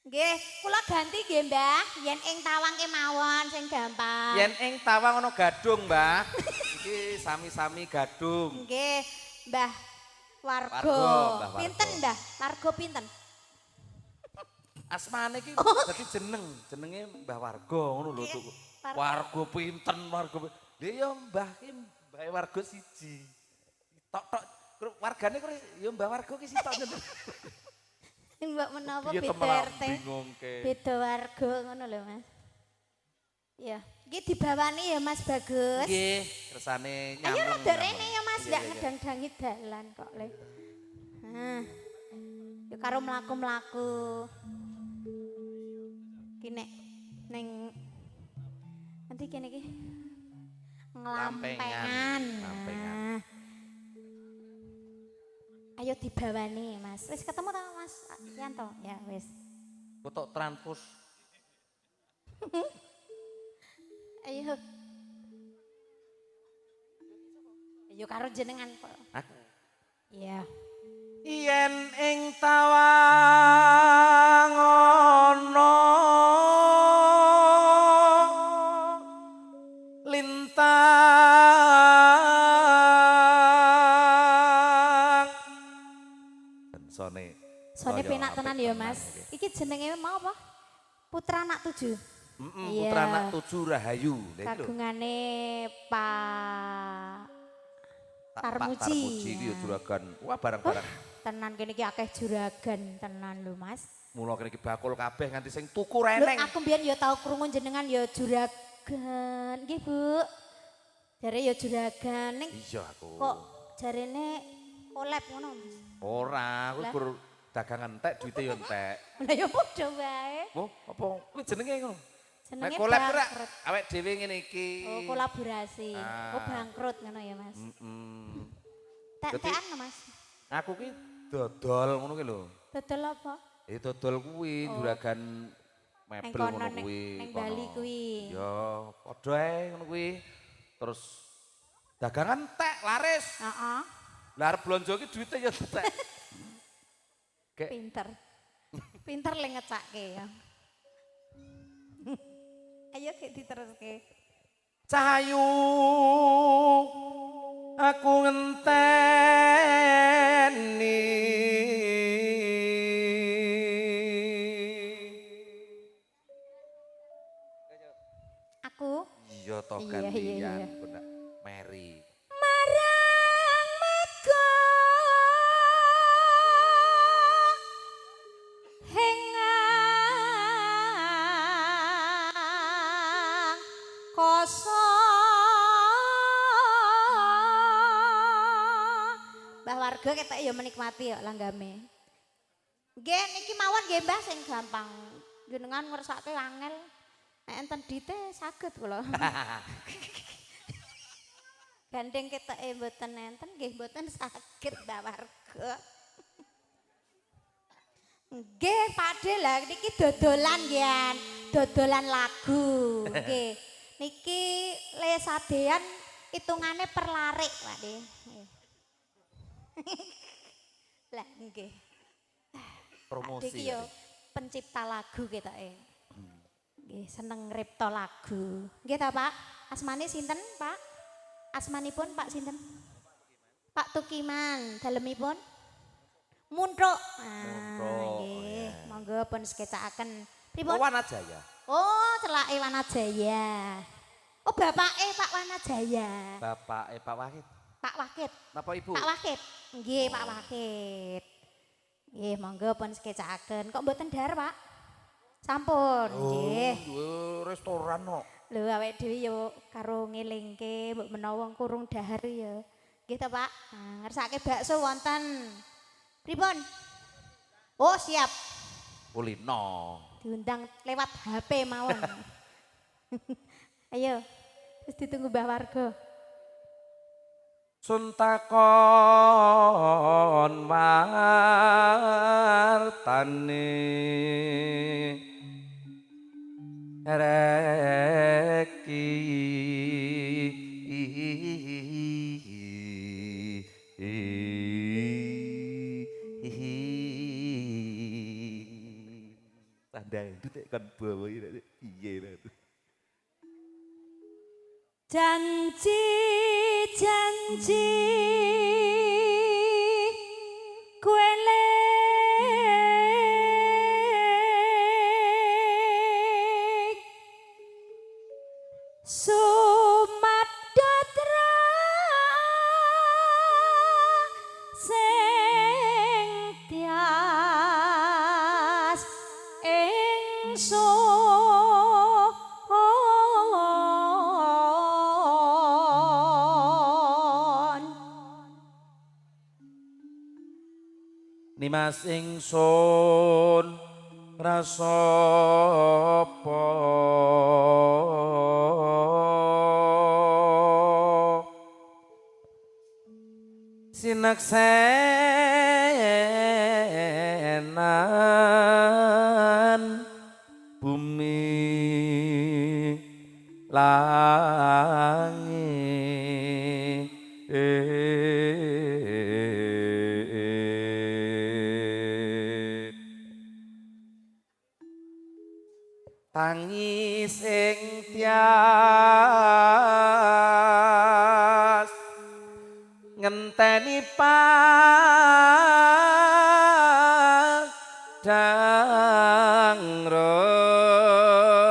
Nggih, kula ganti nggih, Mbah. Yen ing tawang kemawon sing gampang. Yen ing tawang ana gadung, Mbah. Iki sami-sami gadung. Nggih, Mbah Warga. Warga, Mbah Warga. Pinten, Mbah? Warga pinten? Asmane iki dadi jenenge Mbah Warga ngono lho tuh. Warga. Warga pinten warga. Lha ya Mbah ki Mbah Warga siji. Tok-tok wargane kok ya Mbah Warga ki sitok. Mbok menapa Piye beda temen RT? bingungke. Beda warga ngono lho, Mas. Ya, iki dibawani ya Mas Bagus. Nggih, kersane nyameng. Ayo rada rene ya Mas, Iya, ndak iya, iya. ngedang-dangi dalan kok le. Nah. Ya karo mlaku-mlaku. Ki nek ning nanti kene iki nglampengan. Lampengan. Nah. Ayo dibawani Mas. Wis ketemu ta Mas Yanto? Ya wis. Kotok transfus. Ayo. Ayo karo jenengan kok. Aku. Iya. Yen ing tawang ana lintang sone Sone penak tenan ya Mas. Iki jenenge mau apa? Putra anak 7. Iya. Putra anak 7 Rahayu. Lha itu lho. Kagungane Pak Pak Tarmuji. Tarmuji iki ya juragan. Wah barang-barang. Tenan kene iki akeh juragan tenan lho Mas. Mula kene iki bakul kabeh nganti sing tuku Lho reneng. aku mbiyen ya tau krungu jenengan ya juragan. Nggih Bu. Jare ya juragan ning Iya aku. kok jarene kolab ngono Mas. Ora, aku Lah. gur dagangan entek duwite yo entek. Lah ya padha wae. Oh, apa kuwi jenenge ngono? Jenenge Nek collab ora bangkrut. awake dhewe ngene iki. Oh, kolaborasi. Ah. Oh, bangkrut ngono ya Mas. Mm-mm. Tek-tekan lho, Mas. Aku ki dodol ngono ki lho. Dodol apa? Dodol kuwi juragan Neng mebel kono ngono neng kuwi. Bali kono. kuwi. Ya, padha ae ngono kuwi. Terus dagangan entek laris. Heeh. Lah arep blonjo ki duwite ya entek. Kek Pinter. Pinter le ngecake ya. Ayo kayak diteruske. Cahayu aku ngenteni Aku iya to Iya, gantian iya, iya. Bunda Mary marang mega hengang kosong Mbah Warga ketok ya menikmati ya langgame. Nggih niki mawon nggih Mbah sing gampang. Jenengan ngersake angel. Nek enten dite saged kula. Gandeng ketoke mboten enten nggih mboten saged Mbah Warga. Nggih Pakde lah niki dodolan nggih. Dodolan lagu. Nggih. Niki le sadean hitungane per larik Pakde. Lah nggih. promosi Iki yo pencipta lagu ketoke. Nggih seneng ngripta lagu. Nggih ta Pak? Asmane sinten Pak? Asmanipun Pak sinten? Pak Tukiman, dalemipun Muntuk. Muntuk, Nggih, ya. monggo pun sketsaken. Pripun? Wanajaya Oh, celake Wanajaya. Oh, bapake Pak Wanajaya. Bapak Pak Wahid Pak Wakit. Napa Ibu Pak Wakit. Nggih, Pak Wakit. Nggih, monggo pun sketsaken. Kok mboten dar, Pak? Sampun, nggih. duwe restoran kok Lho awake dhewe yo karo ngelingke mbok menawa kurung dahar ya. Nggih ta, Pak? Nah, ngersake bakso wonten. Pripun? Oh, siap. kulino Diundang lewat HP mawon. Ayo. Terus ditunggu Mbah Warga. suntakon wartane reki Tandai ndek kon bawa iya lho. Janji janji kuele sumadatra sing tias ingsun Nimas ingsun rasapa sinaksenan bumi langit tangis ing tias ngenteni padang rembulan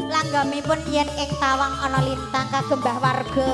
langgamipun yen ing tawang ana lintang kagembah warga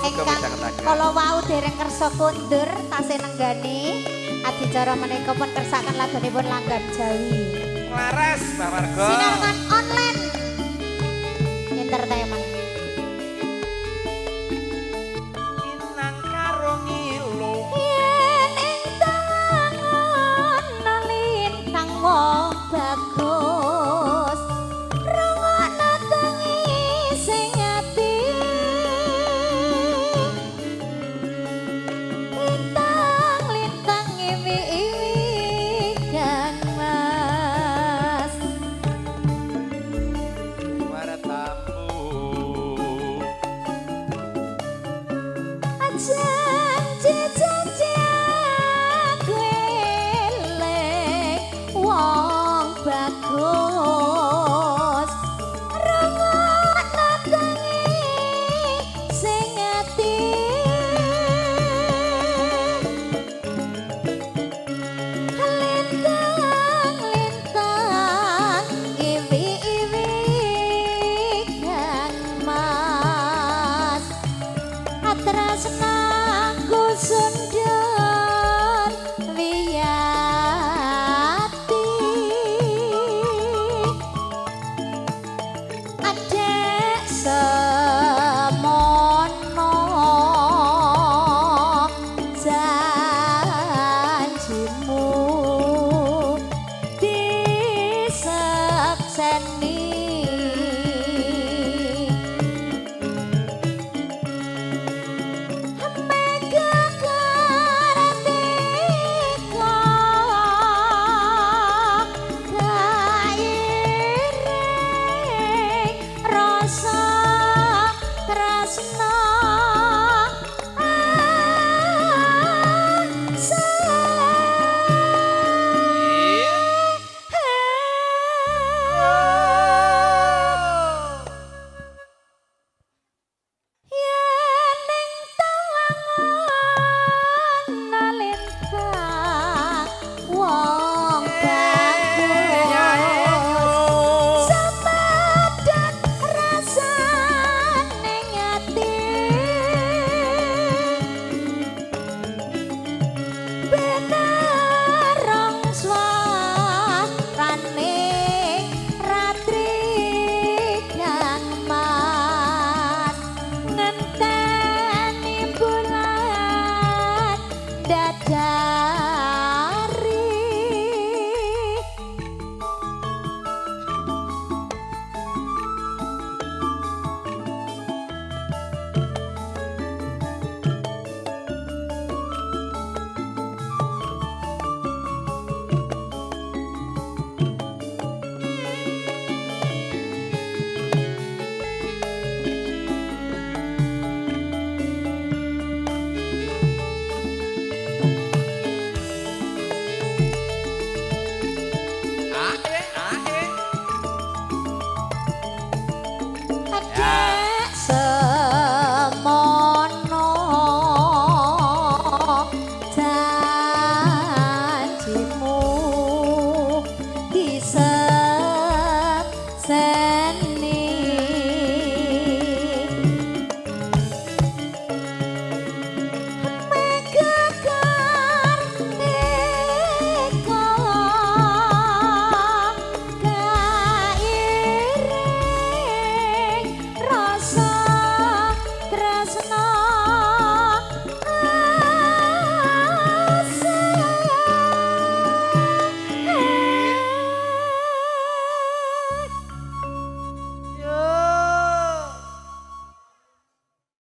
ingkang kala wau dereng kersa kondur tasih nenggani adicara menika pun kersaken lagunipun langgam Jawi. Laras Mbah Warga. Sinarman online entertainment. Inang karo ngilu Yen ing tangan ana lintang wong bagus rungokno tangis sing ati lintang iwi-iwi kang mas suara tamu janji-janji aku eling wong bagus rungokno tangis sing ati lintang-lintang iwi-iwi kang mas atrasnaku sundur wiyati adek semono janjimu disekseni mega kartika kairing rasa tresna yen ning tawangan nalintang wong bagus sepadan rasane ati bener rong swarane ratri kang mas ngenteni bulan dadah